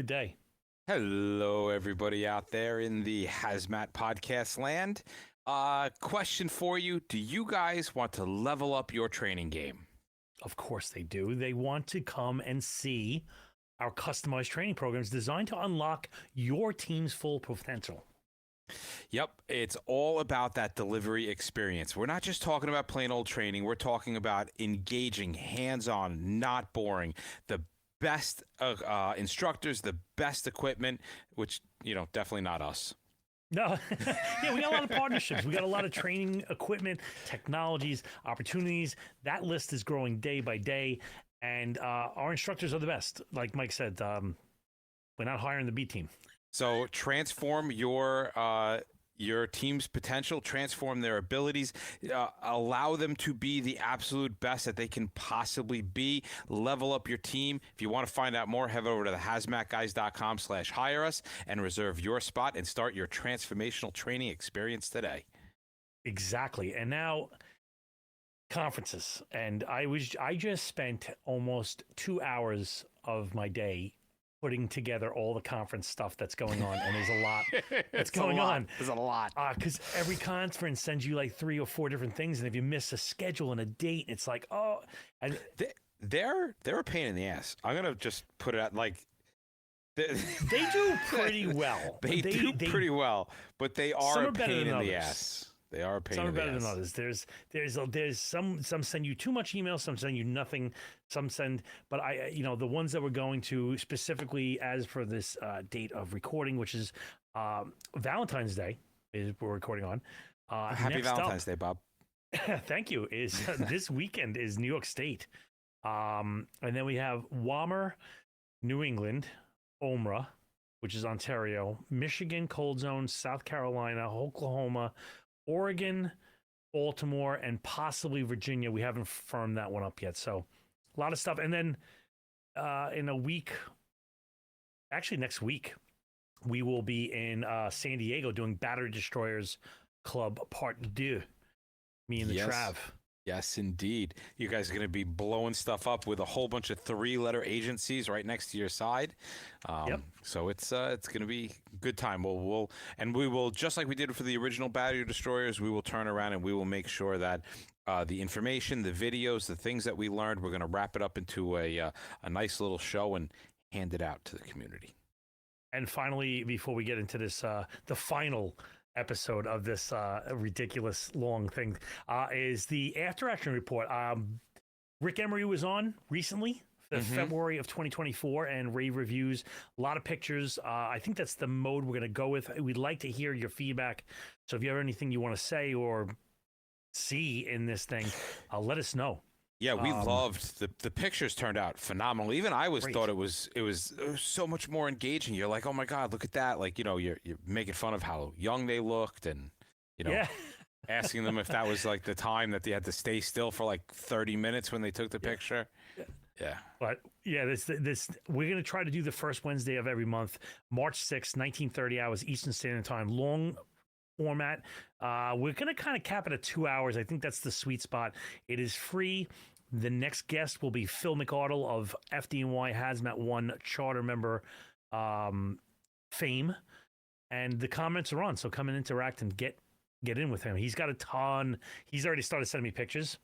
Good day. Hello, everybody out there in the Hazmat podcast land. Question for you. Do you guys want to level up your training game? Of course they do. They want to come and see our customized training programs designed to unlock your team's full potential. Yep, it's all about that delivery experience. We're not just talking about plain old training. We're talking about engaging, hands-on, not boring, the best instructors, the best equipment, which, definitely not us. No, yeah, we got a lot of partnerships. We got a lot of training equipment, technologies, opportunities. That list is growing day by day, and our instructors are the best. Like Mike said, we're not hiring the B team. So transform your team's potential, transform their abilities, allow them to be the absolute best that they can possibly be, level up your team. If you want to find out more, head over to thehazmatguys.com/hire us and reserve your spot and start your transformational training experience today. Exactly. And now conferences. And I just spent almost 2 hours of my day putting together all the conference stuff that's going on, and there's a lot that's going on. There's a lot. Because every conference sends you like 3 or 4 different things, and if you miss a schedule and a date, it's like, oh. And they're a pain in the ass. I'm gonna just put it out like they do pretty well. They do pretty well, but they are a pain in the ass. They are a pain in the ass. Some are better than others. There's some send you too much email, some send you nothing, some send. But the ones that we're going to specifically as for this date of recording, which is Valentine's Day, is we're recording on. Happy Valentine's Day, Bob. Thank you. Is this weekend is New York State, and then we have WAMR, New England, OMRA, which is Ontario, Michigan, Cold Zone, South Carolina, Oklahoma, Oregon, Baltimore, and possibly Virginia. We haven't firmed that one up yet. So a lot of stuff. And then in a week, actually next week, we will be in San Diego doing Battery Destroyers Club Part 2. Me and the Trav. Yes, indeed. You guys are going to be blowing stuff up with a whole bunch of 3-letter agencies right next to your side. Yep. So it's going to be a good time. We will, just like we did for the original Battery Destroyers, we will turn around and we will make sure that the information, the videos, the things that we learned, we're going to wrap it up into a nice little show and hand it out to the community. And finally, before we get into this, the final episode of this ridiculous long thing is the after action report. Rick Emery was on recently, February of 2024, and rave reviews, a lot of pictures. I think that's the mode we're going to go with. We'd like to hear your feedback. So if you have anything you want to say or see in this thing, let us know. Yeah, we loved the pictures. Turned out phenomenal. Even I thought it was so much more engaging. You're like, oh my God, look at that! Like, you're making fun of how young they looked, and asking them if that was like the time that they had to stay still for like 30 minutes when they took the picture. Yeah. But this we're gonna try to do the first Wednesday of every month, March 6th, 19:30 hours Eastern Standard Time. Long format. We're going to kind of cap it at 2 hours. I think that's the sweet spot. It is free. The next guest will be Phil McArdle of FDNY Hazmat One charter member fame. And the comments are on. So come and interact and get in with him. He's got a ton. He's already started sending me pictures.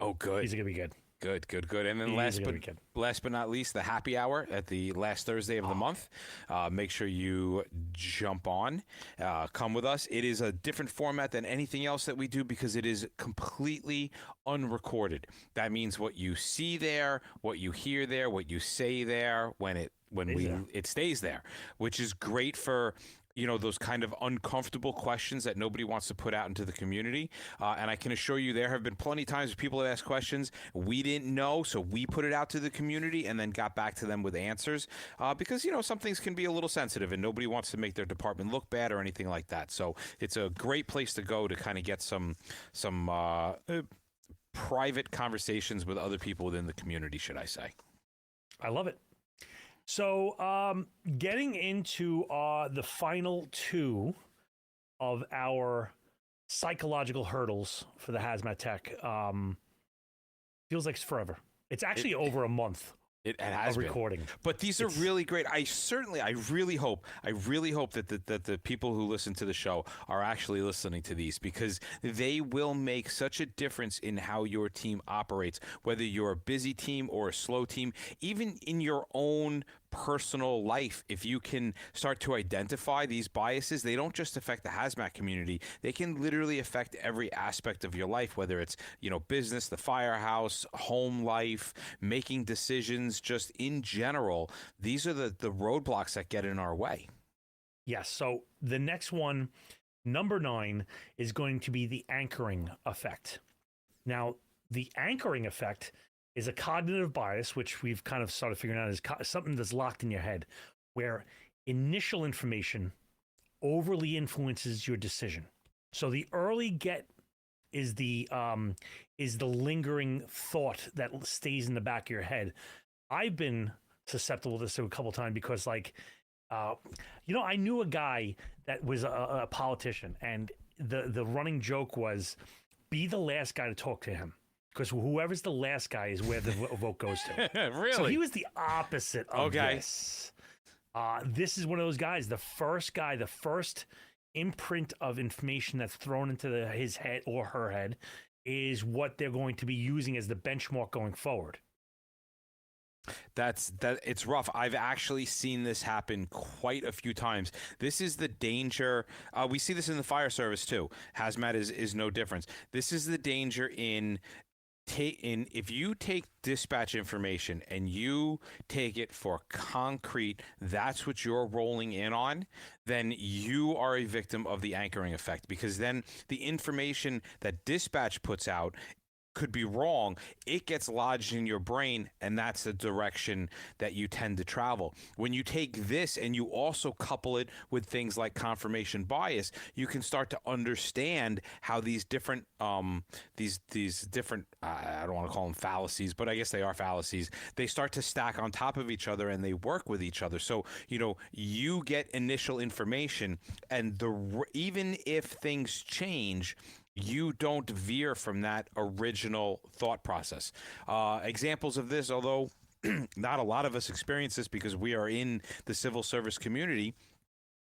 Oh, good. He's going to be good. Good. And then last but not least, the happy hour at the last Thursday of the month. Make sure you jump on. Come with us. It is a different format than anything else that we do because it is completely unrecorded. That means what you see there, what you hear there, what you say there, it stays there, which is great for those kind of uncomfortable questions that nobody wants to put out into the community. And I can assure you there have been plenty of times people have asked questions we didn't know, so we put it out to the community and then got back to them with answers because, some things can be a little sensitive and nobody wants to make their department look bad or anything like that. So it's a great place to go to kind of get some private conversations with other people within the community, should I say. I love it. So getting into the final 2 of our psychological hurdles for the Hazmat Tech feels like it's forever. It's actually over a month It has a recording. But these are really great. I really hope that the people who listen to the show are actually listening to these, because they will make such a difference in how your team operates, whether you're a busy team or a slow team, even in your own personal life. If you can start to identify these biases, they don't just affect the hazmat community. They can literally affect every aspect of your life, whether it's, business, the firehouse, home life, making decisions, just in general. These are the roadblocks that get in our way. Yes. So the next one, number 9, is going to be the anchoring effect. Now, the anchoring effect is a cognitive bias, which we've kind of started figuring out is something that's locked in your head, where initial information overly influences your decision. So the early get is the lingering thought that stays in the back of your head. I've been susceptible to this a couple of times because, I knew a guy that was a politician, and the running joke was, be the last guy to talk to him, because whoever's the last guy is where the vote goes to. Really? So he was the opposite of this. This is one of those guys, the first imprint of information that's thrown into his head or her head is what they're going to be using as the benchmark going forward. It's rough. I've actually seen this happen quite a few times. This is the danger. We see this in the fire service too. Hazmat is no difference. This is the danger if you take dispatch information and you take it for concrete, that's what you're rolling in on, then you are a victim of the anchoring effect, because then the information that dispatch puts out could be wrong. It gets lodged in your brain, and that's the direction that you tend to travel. When you take this and you also couple it with things like confirmation bias, you can start to understand how these different these different I don't want to call them fallacies, but I guess they are fallacies. They start to stack on top of each other and they work with each other. So you get initial information, and even if things change, you don't veer from that original thought process. Examples of this, although not a lot of us experience this because we are in the civil service community,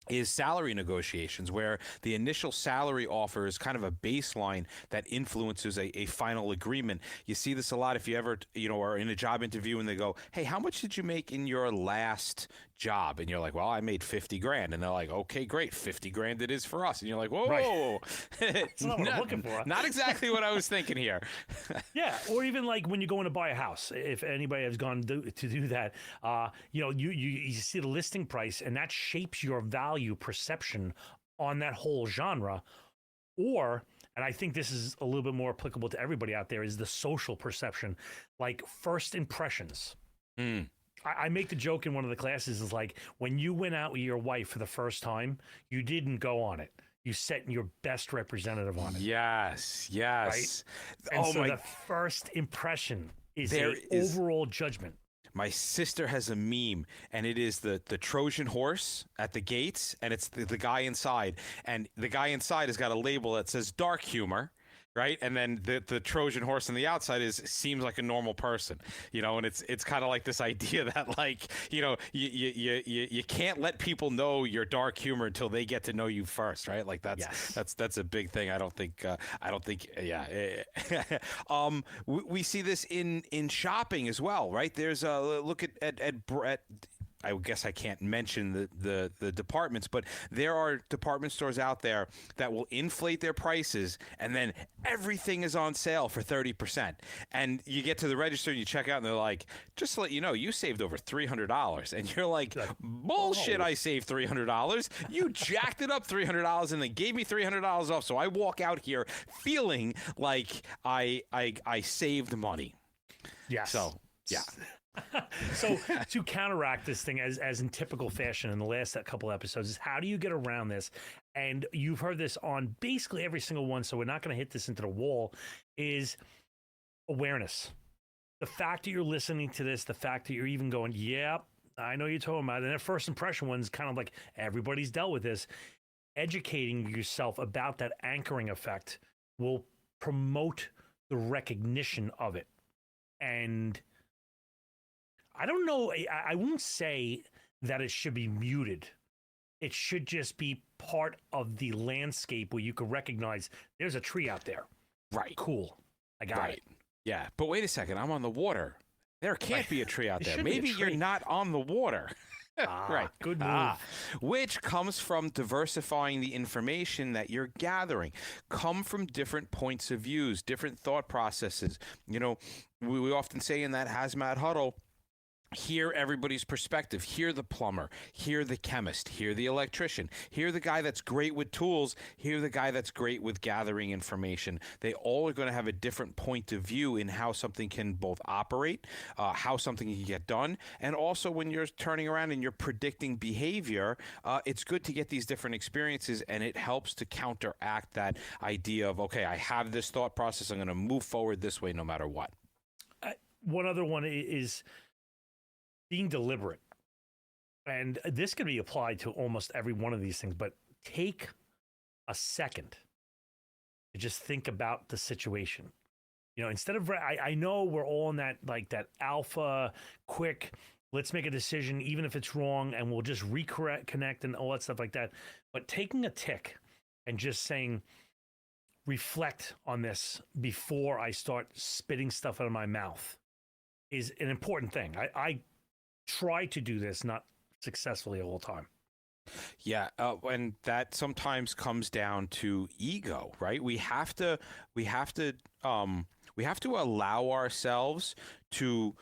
is salary negotiations, where the initial salary offer is kind of a baseline that influences a final agreement. You see this a lot if you ever, are in a job interview and they go, hey, how much did you make in your last job? And you're like, well, I made 50 grand. And they're like, okay, great. 50 grand it is for us. And you're like, whoa, right. That's not what I'm looking for. Not exactly what I was thinking here. Yeah. Or even like when you go in to buy a house, if anybody has gone to do that, you see the listing price, and that shapes your value perception on that whole genre. Or, and I think this is a little bit more applicable to everybody out there, is the social perception, like first impressions. I make the joke in one of the classes, is like, when you went out with your wife for the first time, you didn't go on it. You set your best representative on it. Yes. Right? And the first impression is overall judgment. My sister has a meme, and it is the Trojan horse at the gates, and it's the guy inside. And the guy inside has got a label that says dark humor, right? And then the Trojan horse on the outside seems like a normal person, and it's kind of like this idea that, like, you can't let people know your dark humor until they get to know you first, right? Like that's a big thing. I don't think we see this in shopping as well, right? There's a look at I guess I can't mention the departments, but there are department stores out there that will inflate their prices, and then everything is on sale for 30%. And you get to the register and you check out, and they're like, just to let you know, you saved over $300. And you're like, bullshit, I saved $300. You jacked it up $300 and then gave me $300 off. So I walk out here feeling like I saved money. Yes. So, yeah. So to counteract this thing, as in typical fashion in the last couple episodes, is how do you get around this? And you've heard this on basically every single one, so we're not going to hit this into the wall, is awareness. The fact that you're listening to this, the fact that you're even going, yeah, I know you're talking about it. And that first impression one's kind of like, everybody's dealt with this. Educating yourself about that anchoring effect will promote the recognition of it. And I don't know. I won't say that it should be muted. It should just be part of the landscape where you can recognize there's a tree out there. Right. Cool. I got it. Yeah. But wait a second. I'm on the water. There can't be a tree out there. Maybe you're not on the water. Right. Good move. Which comes from diversifying the information that you're gathering. Come from different points of views, different thought processes. You know, we often say in that hazmat huddle, hear everybody's perspective. Hear the plumber, hear the chemist, hear the electrician, hear the guy that's great with tools, hear the guy that's great with gathering information. They all are going to have a different point of view in how something can both operate, how something can get done, and also when you're turning around and you're predicting behavior, it's good to get these different experiences, and it helps to counteract that idea of, okay, I have this thought process, I'm going to move forward this way no matter what. One other one is being deliberate. And this can be applied to almost every one of these things, but take a second to just think about the situation. You know, instead of, I know we're all in that, like that alpha, quick, let's make a decision, even if it's wrong, and we'll just connect and all that stuff like that. But taking a tick and just saying, reflect on this before I start spitting stuff out of my mouth is an important thing. I try to do this, not successfully all the time. Yeah, and that sometimes comes down to ego, right? We have to allow ourselves to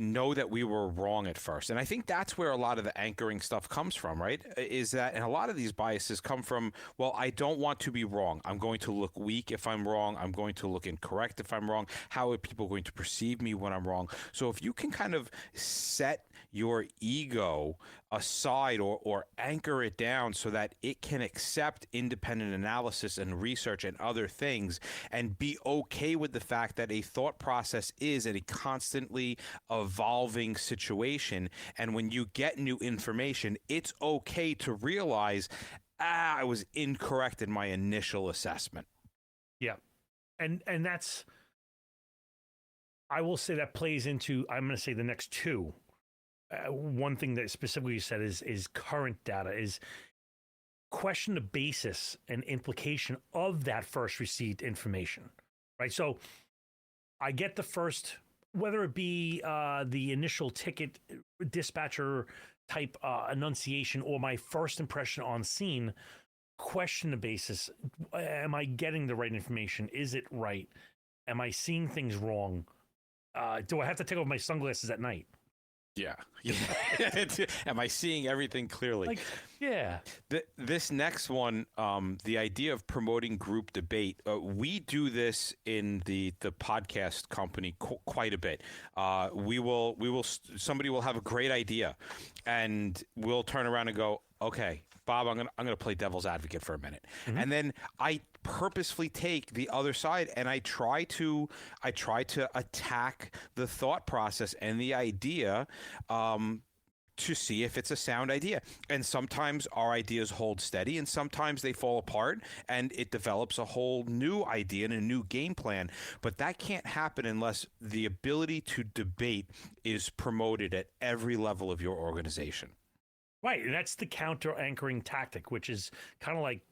know that we were wrong at first. And I think that's where a lot of the anchoring stuff comes from, right? Is that, and a lot of these biases come from, well, I don't want to be wrong. I'm going to look weak if I'm wrong. I'm going to look incorrect if I'm wrong. How are people going to perceive me when I'm wrong? So if you can kind of set your ego aside or anchor it down so that it can accept independent analysis and research and other things, and be okay with the fact that a thought process is a constantly evolving situation. And when you get new information, it's okay to realize, I was incorrect in my initial assessment. Yeah. And that's, I will say that plays into, I'm going to say the next two. One thing that specifically you said is current data, is question the basis and implication of that first received information, right? So I get the first, whether it be the initial ticket dispatcher type enunciation or my first impression on scene, question the basis. Am I getting the right information? Is it right? Am I seeing things wrong? Do I have to take off my sunglasses at night? Yeah. Am I seeing everything clearly? Like, yeah. This next one, the idea of promoting group debate, we do this in the podcast company quite a bit. Somebody will have a great idea, and we'll turn around and go, okay, Bob, I'm gonna play devil's advocate for a minute, and then I purposefully take the other side and I try to attack the thought process and the idea to see if it's a sound idea. And sometimes our ideas hold steady, and sometimes they fall apart and it develops a whole new idea and a new game plan. But that can't happen unless the ability to debate is promoted at every level of your organization. Right, and that's the counter anchoring tactic, which is kind of like,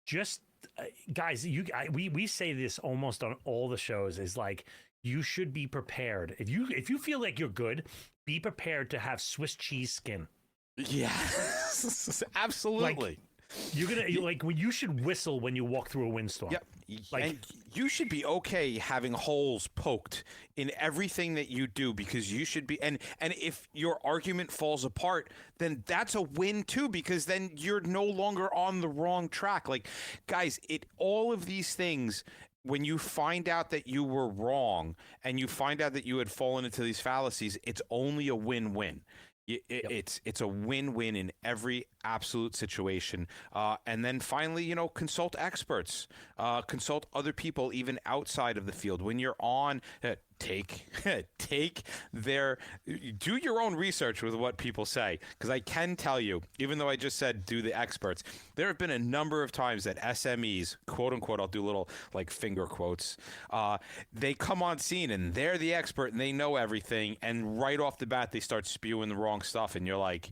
just guys, we say this almost on all the shows, is like, you should be prepared. If you feel like you're good, be prepared to have Swiss cheese skin. Yeah, absolutely. Like, you're gonna like, when you should whistle when you walk through a windstorm. Yep. Like, and you should be okay having holes poked in everything that you do, because you should be, and if your argument falls apart, then that's a win too, because then you're no longer on the wrong track. Like, guys, all of these things, when you find out that you were wrong and you find out that you had fallen into these fallacies, it's only a win-win. It's a win-win in every absolute situation. And then finally, consult experts, consult other people even outside of the field. When you're on, take do your own research with what people say, because I can tell you, even though I just said do the experts, there have been a number of times that SMEs, quote unquote, I'll do little like finger quotes, they come on scene and they're the expert and they know everything, and right off the bat they start spewing the wrong stuff, and you're like,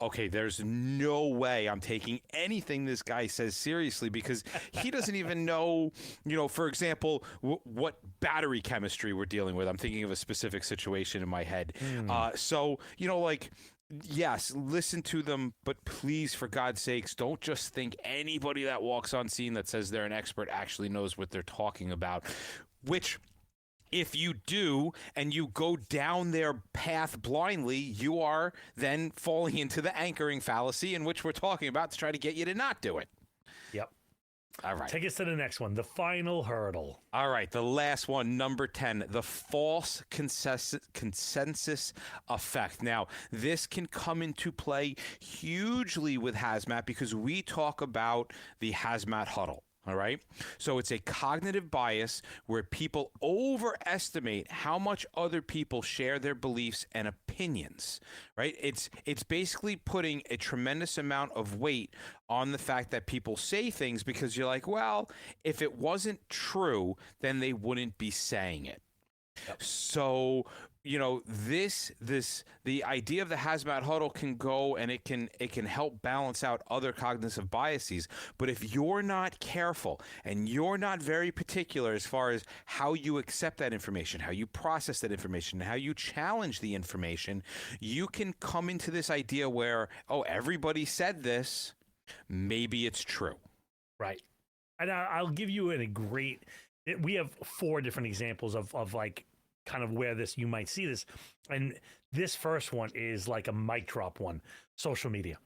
okay, there's no way I'm taking anything this guy says seriously, because he doesn't even know, for example, what battery chemistry we're dealing with. I'm thinking of a specific situation in my head. So, yes, listen to them, but please, for God's sakes, don't just think anybody that walks on scene that says they're an expert actually knows what they're talking about, which... if you do, and you go down their path blindly, you are then falling into the anchoring fallacy, in which we're talking about, to try to get you to not do it. Yep. All right. Take us to the next one, the final hurdle. All right, the last one, number 10, the false consensus effect. Now, this can come into play hugely with hazmat, because we talk about the hazmat huddle. All right. So it's a cognitive bias where people overestimate how much other people share their beliefs and opinions. Right. It's basically putting a tremendous amount of weight on the fact that people say things, because you're like, well, if it wasn't true, then they wouldn't be saying it. Yep. So, the idea of the hazmat huddle can go, and it can help balance out other cognitive biases. But if you're not careful and you're not very particular as far as how you accept that information, how you process that information, how you challenge the information, you can come into this idea where, oh, everybody said this, maybe it's true. Right. And I'll give you we have 4 different examples of like kind of where you might see this. And this first one is like a mic drop one. Social media.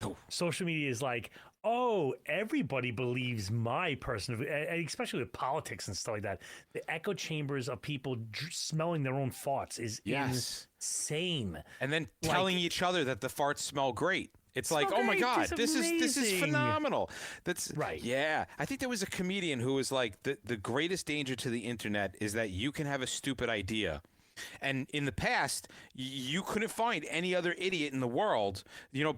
Oh. Social media is like, oh, everybody believes my person, especially with politics and stuff like that. The echo chambers of people smelling their own farts is insane. And then telling each other that the farts smell great. It's like, oh my God, this is phenomenal. That's right. Yeah. I think there was a comedian who was like, the greatest danger to the internet is that you can have a stupid idea. And in the past, you couldn't find any other idiot in the world,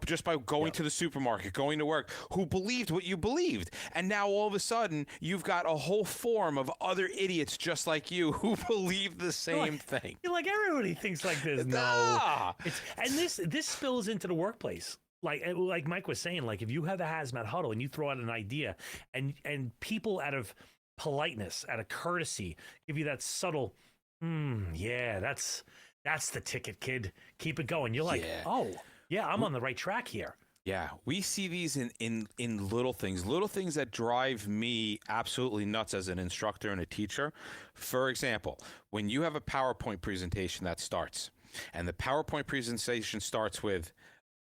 just by going to the supermarket, going to work, who believed what you believed. And now all of a sudden, you've got a whole form of other idiots just like you who believe the same thing. You're like, everybody thinks like this. No. And this spills into the workplace. Like Mike was saying, like if you have a hazmat huddle and you throw out an idea, and people out of politeness, out of courtesy, give you that subtle, yeah, that's the ticket, kid. Keep it going. You're like, oh, yeah, I'm on the right track here. Yeah, we see these in little things that drive me absolutely nuts as an instructor and a teacher. For example, when you have a PowerPoint presentation that starts, and the PowerPoint presentation starts with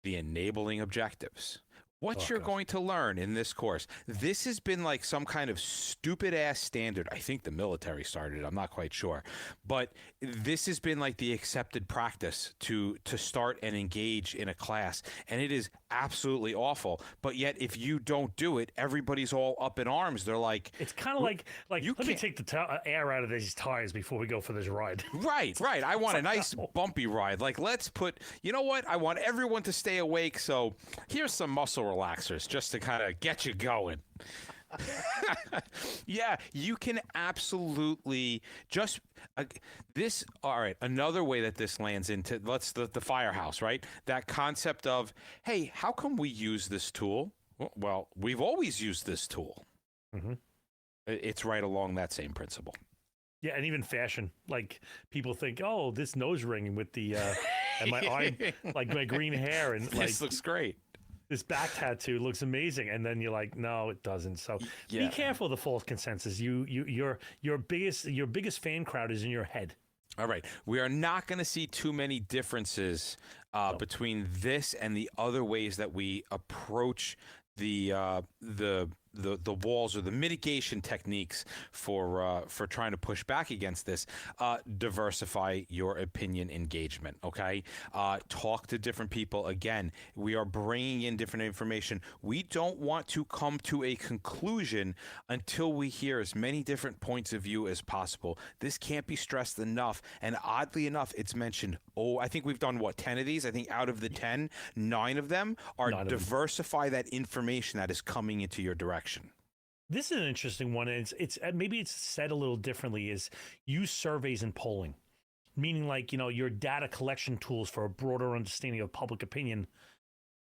the enabling objectives. What you're going to learn in this course. This has been like some kind of stupid ass standard. I think the military started it. I'm not quite sure. But this has been like the accepted practice to start and engage in a class. And it is absolutely awful. But yet if you don't do it, everybody's all up in arms. They're like... It's kind of like let me take the air out of these tires before we go for this ride. Right. I want a nice bumpy ride. Like, let's put... You know what? I want everyone to stay awake. So here's some muscle relaxers just to kind of get you going. Yeah, you can absolutely just this. All right, another way that this lands into the firehouse, right? That concept of, hey, how come we use this tool? Well, we've always used this tool. Mm-hmm. It's right along that same principle. Yeah, and even fashion. Like people think, oh, this nose ring with the and my eye, like my green hair, and this looks great. This back tattoo looks amazing, and then you're like, no, it doesn't. So be careful of the false consensus. Your biggest fan crowd is in your head. All right, we are not going to see too many differences between this and the other ways that we approach the the walls or the mitigation techniques for trying to push back against this. Diversify your opinion engagement. Okay, talk to different people. Again, we are bringing in different information. We don't want to come to a conclusion until we hear as many different points of view as possible. This can't be stressed enough. And oddly enough, it's mentioned. Oh, I think we've done 10 of these. I think out of the 10, 9 of them are diversify that information that is coming into your direction. This is an interesting one. And it's maybe it's said a little differently, is use surveys and polling, meaning like, your data collection tools for a broader understanding of public opinion.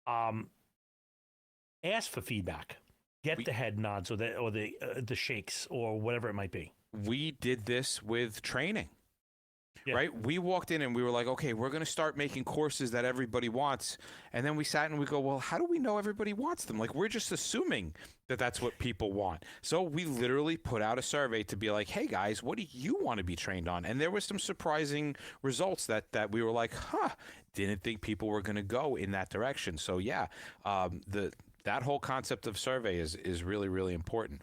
Ask for feedback, get the head nods or the shakes or whatever it might be. We did this with training. Yeah. Right? We walked in and we were like, okay, we're going to start making courses that everybody wants. And then we sat and we go, well, how do we know everybody wants them? Like, we're just assuming that that's what people want. So we literally put out a survey to be like, hey guys, what do you want to be trained on? And there was some surprising results that we were like, didn't think people were going to go in that direction. So yeah, that whole concept of survey is really, really important.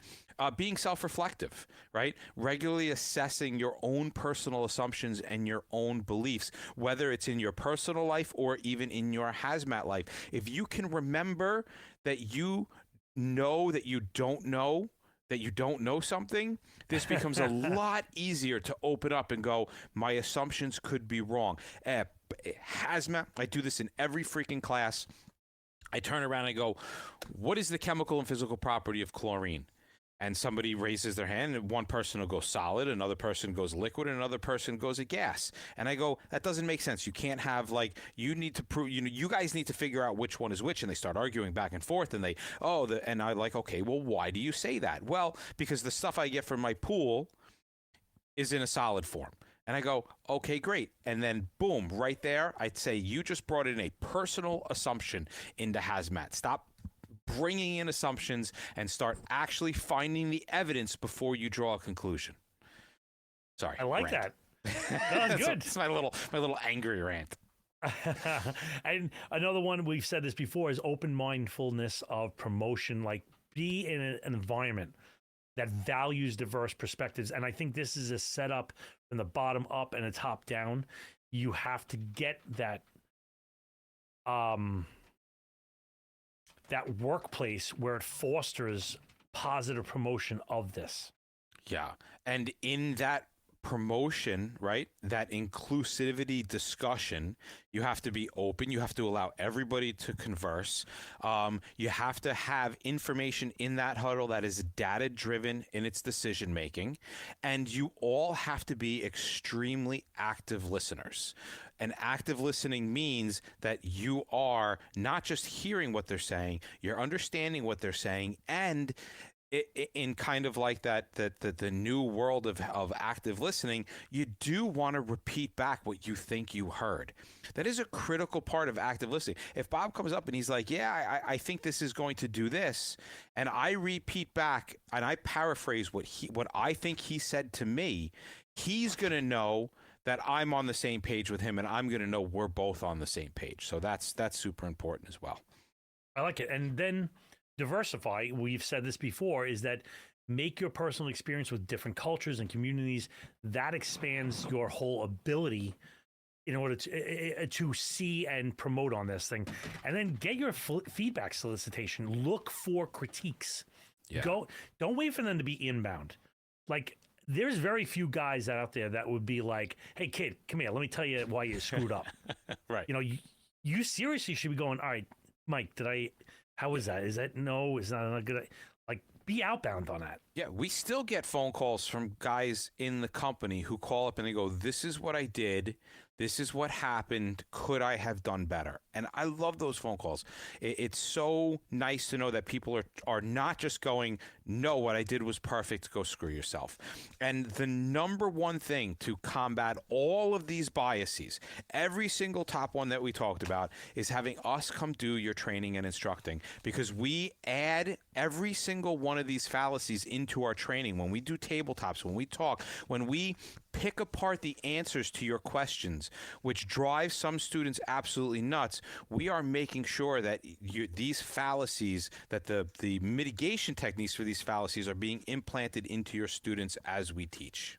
Being self-reflective, right? Regularly assessing your own personal assumptions and your own beliefs, whether it's in your personal life or even in your hazmat life. If you can remember that you know that you don't know something, this becomes a lot easier to open up and go, my assumptions could be wrong. Hazmat, I do this in every freaking class. I turn around and I go, what is the chemical and physical property of chlorine? And somebody raises their hand, and one person will go solid, another person goes liquid, and another person goes a gas. And I go, that doesn't make sense. You can't have, like, you need to prove, you guys need to figure out which one is which. And they start arguing back and forth, and and I like, okay, well, why do you say that? Well, because the stuff I get from my pool is in a solid form. And I go, okay, great. And then boom, right there, I'd say you just brought in a personal assumption into hazmat. Stop bringing in assumptions and start actually finding the evidence before you draw a conclusion. Sorry, I like rant. that. That was good. It's my little angry rant. And another one, we've said this before, is open mindfulness of promotion. Like, be in an environment that values diverse perspectives. And I think this is a setup from the bottom up and a top down. You have to get that that workplace where it fosters positive promotion of this. Yeah. And in that promotion, right, that inclusivity discussion, you have to be open. You have to allow everybody to converse. You have to have information in that huddle that is data driven in its decision making. And you all have to be extremely active listeners. And active listening means that you are not just hearing what they're saying, you're understanding what they're saying, and in kind of like the new world of active listening, you do want to repeat back what you think you heard. That is a critical part of active listening. If Bob comes up and he's like, yeah, I think this is going to do this, and I repeat back and I paraphrase what I think he said to me, he's going to know that I'm on the same page with him, and I'm going to know we're both on the same page. So that's super important as well. I like it. And then diversify, we've said this before, is that make your personal experience with different cultures and communities. That expands your whole ability in order to see and promote on this thing. And then get your feedback solicitation. Look for critiques. Yeah. Don't wait for them to be inbound. Like, there's very few guys out there that would be like, hey, kid, come here. Let me tell you why you screwed up. Right. You seriously should be going, all right, Mike, how was that? Is that no? Is that a good? Like, be outbound on that. Yeah, we still get phone calls from guys in the company who call up and they go, this is what I did. This is what happened. Could I have done better? And I love those phone calls. It's so nice to know that people are not just going, no, what I did was perfect. Go screw yourself. And the number one thing to combat all of these biases, every single top one that we talked about, is having us come do your training and instructing, because we add every single one of these fallacies into our training. When we do tabletops, when we talk, when we pick apart the answers to your questions, which drives some students absolutely nuts. We are making sure that these fallacies, that the mitigation techniques for these fallacies are being implanted into your students as we teach.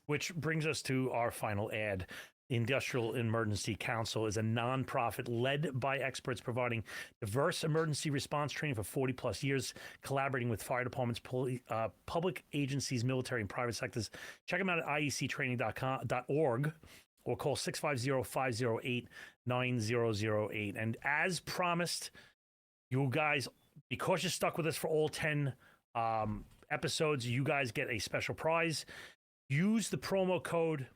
Which brings us to our final ad. The Industrial Emergency Council is a nonprofit led by experts providing diverse emergency response training for 40 plus years, collaborating with fire departments, public agencies, military, and private sectors. Check them out at iectraining.org or call 650-508-9008. And as promised, you guys, because you're stuck with us for all 10 episodes, you guys get a special prize. Use the promo code